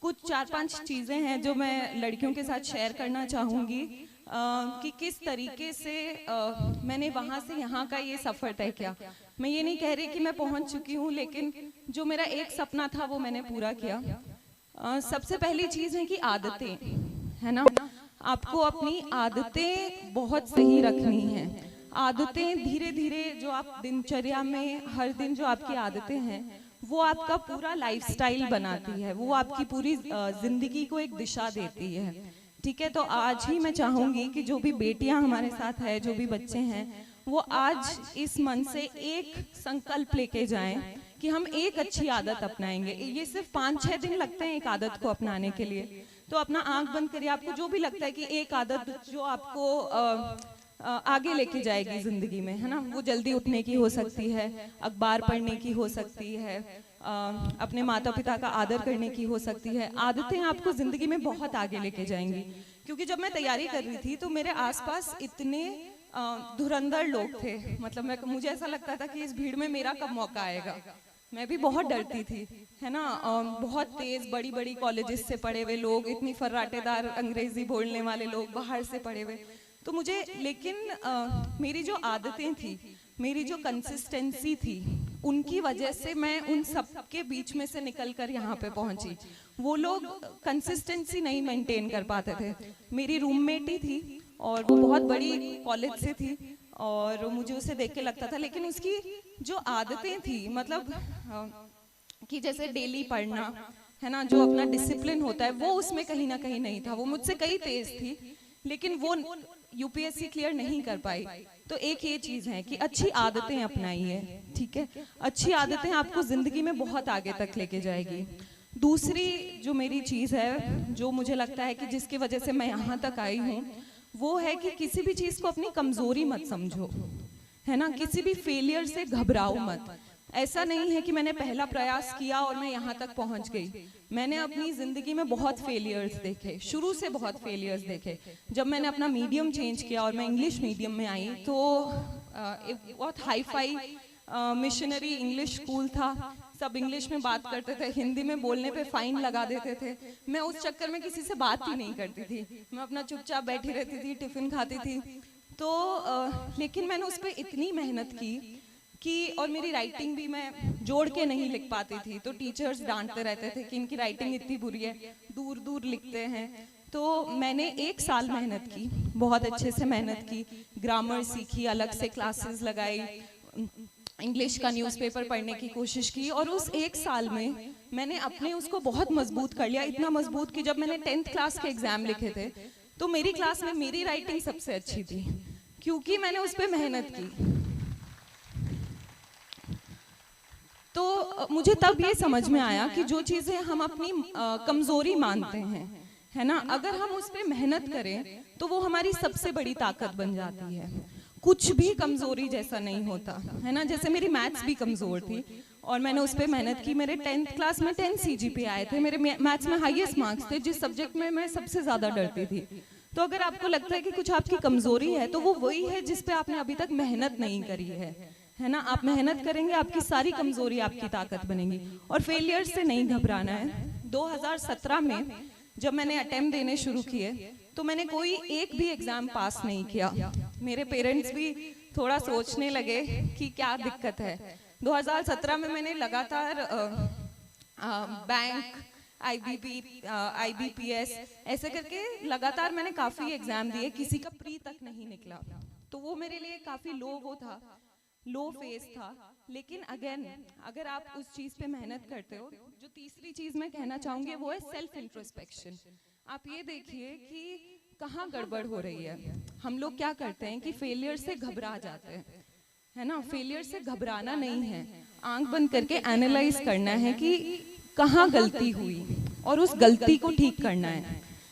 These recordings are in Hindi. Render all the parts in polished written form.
कुछ 4-5 चीज़ें हैं जो मैं लड़कियों के साथ शेयर करना चाहूँगी कि किस तरीके से मैंने वहाँ से यहाँ का ये सफ़र तय किया। मैं ये नहीं कह रही कि मैं पहुँच चुकी हूँ, लेकिन जो मेरा एक सपना था वो मैंने पूरा किया। सबसे पहली चीज़ है कि आदतें, है ना, आपको अपनी आदतें बहुत सही रखनी हैं। आदतें धीरे धीरे जो आप दिनचर्या में हर दिन जो आपकी आदतें हैं वो आपका पूरा लाइफस्टाइल बनाती है, वो आपकी पूरी जिंदगी को एक दिशा देती है। ठीक है, तो आज ही मैं चाहूँगी कि जो भी बेटियां हमारे साथ है, जो भी बच्चे हैं, वो आज इस मन से एक संकल्प लेके जाएं कि हम एक अच्छी आदत अपनाएंगे। ये सिर्फ 5-6 दिन लगते हैं एक आदत को अपनाने के लिए। तो अपना आंख बंद करिए, आपको जो भी लगता है कि एक आदत जो आपको आगे लेके जाएगी जिंदगी में, है ना, वो जल्दी उठने की हो सकती है, अखबार पढ़ने की हो सकती है, अपने माता पिता का आदर करने की हो सकती है। आदतें आपको जिंदगी में बहुत आगे लेके जाएंगी। क्योंकि जब मैं तैयारी कर रही थी तो मेरे आसपास इतने धुरंधर लोग थे, मतलब मुझे ऐसा लगता था कि इस भीड़ में मेरा कब मौका आएगा। मैं भी बहुत डरती थी, है ना, बहुत तेज बड़ी बड़ी कॉलेजेस से पढ़े हुए लोग, इतनी फर्राटेदार अंग्रेजी बोलने वाले लोग बाहर से पढ़े हुए, तो मुझे, लेकिन मेरी जो आदतें थी, मेरी जो कंसिस्टेंसी थी, उनकी वजह से मैं उन सब के बीच में से निकलकर यहाँ पे पहुँची। वो लोग कंसिस्टेंसी नहीं मेंटेन कर पाते थे। मेरी रूममेट ही थी और वो बहुत बड़ी कॉलेज से थी और मुझे उसे देख के लगता था, लेकिन उसकी जो आदतें थी, मतलब कि जैसे डेली पढ़ना, है ना, जो अपना डिसिप्लिन होता है, वो उसमें कहीं ना कहीं नहीं था। वो मुझसे कहीं तेज थी, लेकिन वो यूपीएससी क्लियर नहीं कर पाई। तो एक ये चीज है कि अच्छी आदतें अपनाइए, ठीक है, अच्छी आदतें आपको जिंदगी में बहुत आगे तक लेके जाएगी। दूसरी जो मेरी चीज है, जो मुझे लगता है कि जिसकी वजह से मैं यहाँ तक आई हूँ, वो है कि किसी भी चीज को अपनी कमजोरी मत समझो, है ना, किसी भी फेलियर से घबराओ मत। ऐसा नहीं है कि मैंने पहला प्रयास किया और मैं यहाँ तक पहुँच गई। मैंने अपनी ज़िंदगी में बहुत फेलियर्स देखे, शुरू से बहुत फेलियर्स देखे। जब मैंने अपना मीडियम चेंज किया और मैं इंग्लिश मीडियम में आई, तो बहुत hi fi missionary English school था, सब इंग्लिश में बात करते थे, हिंदी में बोलने पे फाइन लगा देते थे। मैं उस चक्कर में किसी से बात ही नहीं करती थी, मैं अपना चुपचाप बैठी रहती थी, टिफ़िन खाती थी। तो लेकिन मैंने उस पर इतनी मेहनत की कि, और मेरी राइटिंग भी मैं जोड़ के नहीं लिख पाती थी, तो टीचर्स डांटते रहते थे कि इनकी राइटिंग इतनी बुरी है, दूर दूर लिखते हैं। तो मैंने 1 साल मेहनत की, बहुत अच्छे से मेहनत की, ग्रामर सीखी, अलग से क्लासेस लगाई, इंग्लिश का न्यूज़पेपर पढ़ने की कोशिश की, और उस 1 साल में मैंने अपने उसको बहुत मजबूत कर लिया। इतना मजबूत कि जब मैंने 10th क्लास के एग्जाम लिखे थे, तो मेरी क्लास में मेरी राइटिंग सबसे अच्छी थी, क्योंकि मैंने उस पर मेहनत की। तो मुझे तब ये समझ में आया कि जो चीज़ें हम अपनी कमज़ोरी मानते हैं, है ना, अगर हम उस पर मेहनत करें तो वो हमारी सबसे बड़ी ताकत बन जाती है। कुछ भी कमज़ोरी जैसा नहीं होता, है ना। जैसे मेरी मैथ्स भी कमज़ोर थी और मैंने उस पर मेहनत की। मेरे 10th क्लास में 10 CGPA आए थे, मेरे मैथ्स में हाईएस्ट मार्क्स थे, जिस सब्जेक्ट में मैं सबसे ज़्यादा डरती थी। तो अगर आपको लगता है कि कुछ आपकी कमज़ोरी है, तो वो वही है जिस पे आपने अभी तक मेहनत नहीं करी है ना। आप मेहनत करेंगे, आपकी सारी कमजोरी आपकी ताकत बनेगी। और फेलियर से नहीं घबराना है। 2017 में जब मैंने अटेम्प्ट देने शुरू किए, तो मैंने कोई एक भी एग्जाम पास नहीं किया। मेरे पेरेंट्स भी थोड़ा सोचने लगे कि क्या दिक्कत है। 2017 में मैंने लगातार बैंक, IBPS ऐसे करके लगातार मैंने काफ़ी एग्जाम दिए, किसी का प्री तक नहीं निकला। तो वो मेरे लिए काफ़ी लो फेस था। लेकिन अगेन, अगर आप उस चीज़ पे मेहनत करते हो, जो तीसरी चीज़ मैं कहना चाहूँगी वो है सेल्फ इंट्रोस्पेक्शन। आप ये देखिए कि कहाँ गड़बड़ हो रही है। हम लोग क्या करते हैं कि फेलियर से घबरा जाते हैं, है ना। फेलियर से घबराना नहीं है, आंख बंद करके एनालाइज करना है कि कहाँ गलती हुई और उस गलती को ठीक करना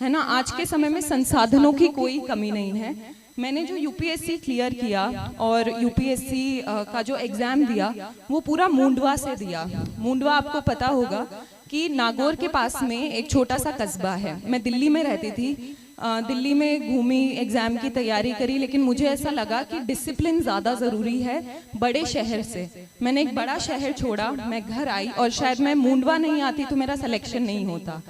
है ना। आज के समय में संसाधनों की कोई कमी नहीं है। मैंने जो यूपीएससी क्लियर किया और यूपीएससी का जो एग्ज़ाम दिया, वो पूरा मुंडवा से दिया। मुंडवा आपको पता होगा कि नागौर के पास में एक छोटा सा कस्बा है। मैं दिल्ली में रहती थी, दिल्ली में घूमी, एग्ज़ाम की तैयारी करी, लेकिन मुझे ऐसा लगा कि डिसिप्लिन ज़्यादा ज़रूरी है बड़े शहर से। मैंने एक बड़ा शहर छोड़ा, मैं घर आई, और शायद मैं मूंडवा नहीं आती तो मेरा सिलेक्शन नहीं होता,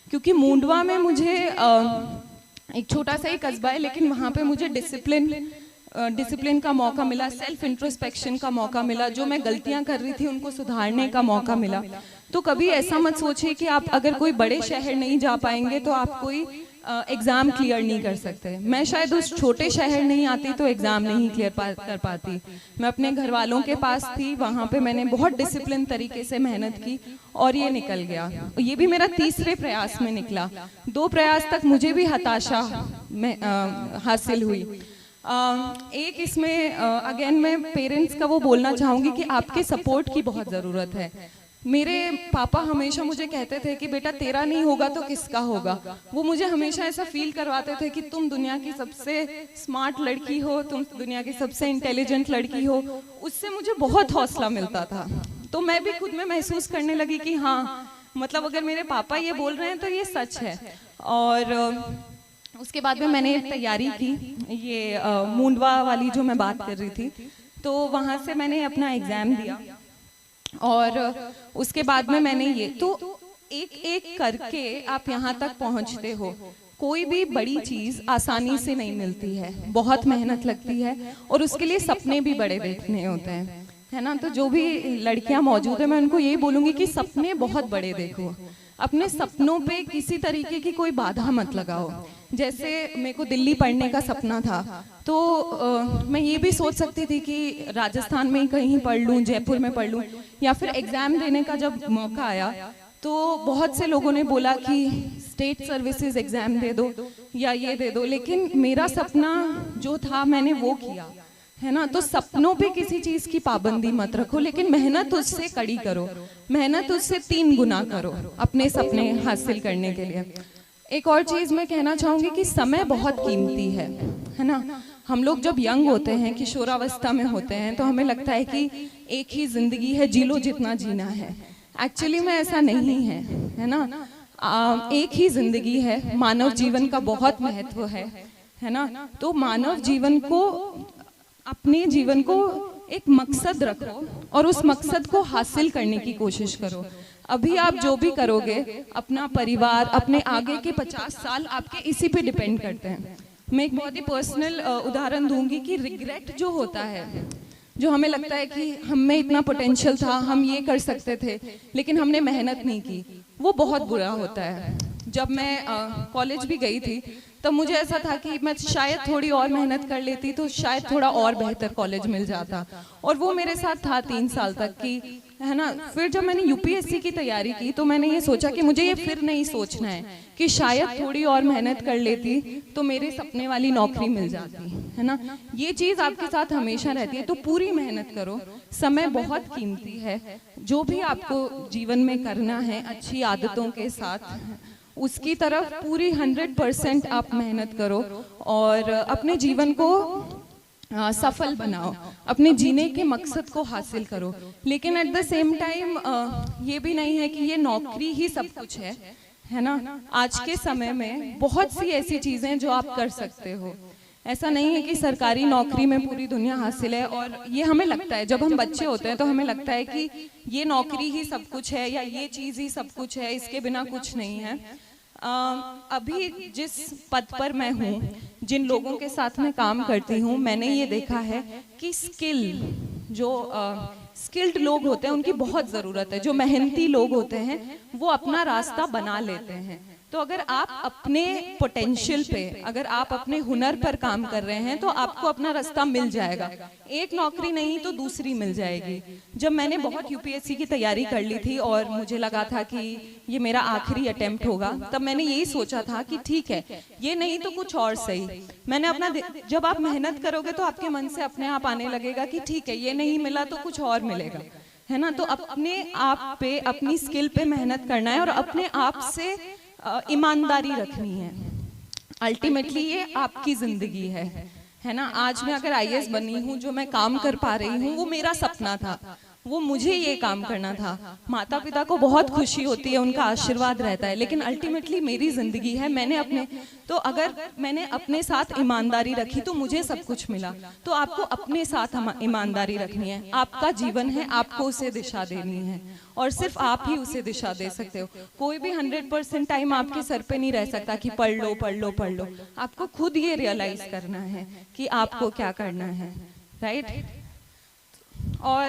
क्योंकि मूंडवा में मुझे एक छोटा सा ही कस्बा है, लेकिन वहाँ पे मुझे डिसिप्लिन का मौका मिला, सेल्फ इंट्रोस्पेक्शन का मौका मिला, जो मैं गलतियाँ कर रही थी उनको सुधारने का मौका मिला। तो कभी ऐसा मत सोचिए कि आप अगर कोई बड़े शहर नहीं जा पाएंगे तो आप कोई एग्ज़ाम क्लियर नहीं कर सकते। मैं शायद उस छोटे शहर नहीं आती तो एग्ज़ाम नहीं क्लियर कर पाती। मैं अपने घर वालों के पास थी, वहाँ पे मैंने बहुत डिसिप्लिन तरीके से मेहनत की और ये निकल गया। ये भी मेरा तीसरे प्रयास में निकला। 2 प्रयास तक मुझे भी हताशा में हासिल हुई। एक इसमें अगेन मैं पेरेंट्स का वो बोलना चाहूँगी कि आपके सपोर्ट की बहुत ज़रूरत है। मेरे पापा हमेशा मुझे कहते थे कि बेटा तेरा नहीं होगा तो किसका होगा। वो मुझे हमेशा ऐसा फील करवाते थे कि तुम दुनिया की सबसे स्मार्ट लड़की हो, तुम दुनिया की सबसे इंटेलिजेंट लड़की हो। उससे मुझे बहुत हौसला मिलता था। तो मैं भी खुद में महसूस करने लगी कि हाँ, मतलब अगर मेरे पापा ये बोल रहे हैं तो ये सच है। और उसके बाद में मैंने तैयारी की, ये मूंडवा वाली जो मैं बात कर रही थी, तो वहाँ से मैंने अपना एग्ज़ाम दिया और उसके बाद में मैंने ये, तो एक एक करके आप यहाँ तक पहुँचते हो। कोई भी बड़ी चीज़ आसानी से नहीं मिलती है, बहुत मेहनत लगती है और उसके लिए सपने भी बड़े देखने होते हैं, है ना। तो जो भी लड़कियाँ मौजूद है, मैं उनको यही बोलूँगी कि सपने बहुत बड़े देखो, अपने सपनों पे किसी तरीके की कोई बाधा मत लगाओ। जैसे मेरे को दिल्ली पढ़ने का सपना था, तो मैं ये भी सोच सकती थी कि राजस्थान में ही कहीं पढ़ लूँ, जयपुर में पढ़ लूँ, या फिर एग्ज़ाम देने का जब मौका आया तो बहुत से लोगों ने बोला कि स्टेट सर्विसेज एग्ज़ाम दे दो या ये दे दो, लेकिन मेरा सपना जो था मैंने वो किया, है ना। तो सपनों पे किसी चीज़ की पाबंदी मत रखो, लेकिन मेहनत उससे कड़ी करो, मेहनत उससे 3 गुना करो अपने सपने हासिल करने के लिए। एक और चीज़ मैं कहना चाहूँगी कि समय बहुत कीमती है ना। हम लोग जब यंग होते हैं, किशोरावस्था में होते हैं, तो हमें लगता है कि एक ही जिंदगी है, जी लो जितना जीना है। एक्चुअली में ऐसा नहीं है ना। एक ही जिंदगी है, मानव जीवन का बहुत महत्व है ना। तो मानव जीवन को, अपने जीवन को एक मकसद रखो और उस मकसद को हासिल करने की कोशिश करो। अभी आप जो भी करोगे, अपना परिवार, अपने आगे के 50 साल आपके इसी पे डिपेंड करते हैं। मैं एक बहुत ही पर्सनल उदाहरण दूंगी कि रिग्रेट जो होता है, जो हमें लगता है कि हम में इतना पोटेंशियल था, हम ये कर सकते थे, लेकिन हमने मेहनत नहीं की, वो बहुत बुरा होता है। जब मैं कॉलेज भी गई थी तब मुझे ऐसा था कि मैं शायद थोड़ी और मेहनत कर लेती तो शायद थोड़ा और बेहतर कॉलेज मिल जाता, और वो मेरे साथ था 3 साल तक की, है ना। फिर जब मैंने यूपीएससी की तैयारी की तो मैंने ये सोचा कि मुझे ये फिर नहीं सोचना है कि शायद थोड़ी और मेहनत कर लेती तो मेरे सपने वाली नौकरी मिल जाती, है ना। ये चीज़ आपके साथ हमेशा रहती है। तो पूरी मेहनत करो, समय बहुत कीमती है। जो भी आपको जीवन में करना है अच्छी आदतों के साथ, उसकी तरफ पूरी 100% आप मेहनत करो और अपने जीवन को सफल बनाओ, अपने जीने के मकसद को हासिल करो। लेकिन एट द सेम टाइम ये भी नहीं है कि ये नौकरी ही सब कुछ है ना। आज के समय में बहुत सी ऐसी चीज़ें जो आप कर सकते हो। ऐसा नहीं है कि सरकारी नौकरी में पूरी दुनिया हासिल है, और ये हमें लगता है, जब हम बच्चे होते हैं तो हमें लगता है कि ये नौकरी ही सब कुछ है या ये चीज़ ही सब कुछ है, इसके बिना कुछ नहीं है। अभी जिस पद पर मैं हूँ, जिन लोगों के साथ मैं काम करती हूँ, मैंने ये देखा है कि जो स्किल्ड लोग होते हैं उनकी बहुत ज़रूरत है। जो मेहनती लोग होते हैं वो अपना रास्ता बना लेते हैं। तो अगर आप अपने पोटेंशियल पे, अगर आप अपने हुनर पर काम कर रहे हैं तो आपको अपना रास्ता मिल जाएगा। एक नौकरी नहीं तो दूसरी मिल जाएगी। जब मैंने बहुत यूपीएससी की तैयारी कर ली थी और मुझे लगा था कि ये मेरा आखिरी अटेम्प्ट होगा, तब मैंने यही सोचा था कि ठीक है, ये नहीं तो कुछ और सही। मैंने अपना, जब आप मेहनत करोगे तो आपके मन से अपने आप आने लगेगा कि ठीक है, ये नहीं मिला तो कुछ और मिलेगा, है ना। तो अपने आप पे, अपनी स्किल पे मेहनत करना है और अपने आप से ईमानदारी रखनी है। अल्टीमेटली ये आपकी जिंदगी है ना। आज मैं अगर आईएएस बनी हूँ, जो मैं काम कर पा रही हूँ, वो मेरा सपना था, वो मुझे ये काम करना था। माता पिता को बहुत खुशी होती है, उनका आशीर्वाद रहता है, लेकिन अल्टीमेटली मेरी जिंदगी है। तो अगर मैंने अपने साथ ईमानदारी रखी तो मुझे सब कुछ मिला। तो आपको अपने साथ ईमानदारी रखनी है। आपका जीवन है, आपको उसे दिशा देनी है और सिर्फ आप ही उसे दिशा दे सकते हो। कोई भी 100% टाइम आपके सर पे नहीं रह सकता कि पढ़ लो पढ़ लो पढ़ लो। आपको खुद ये रियलाइज करना है कि आपको क्या करना है, राइट। और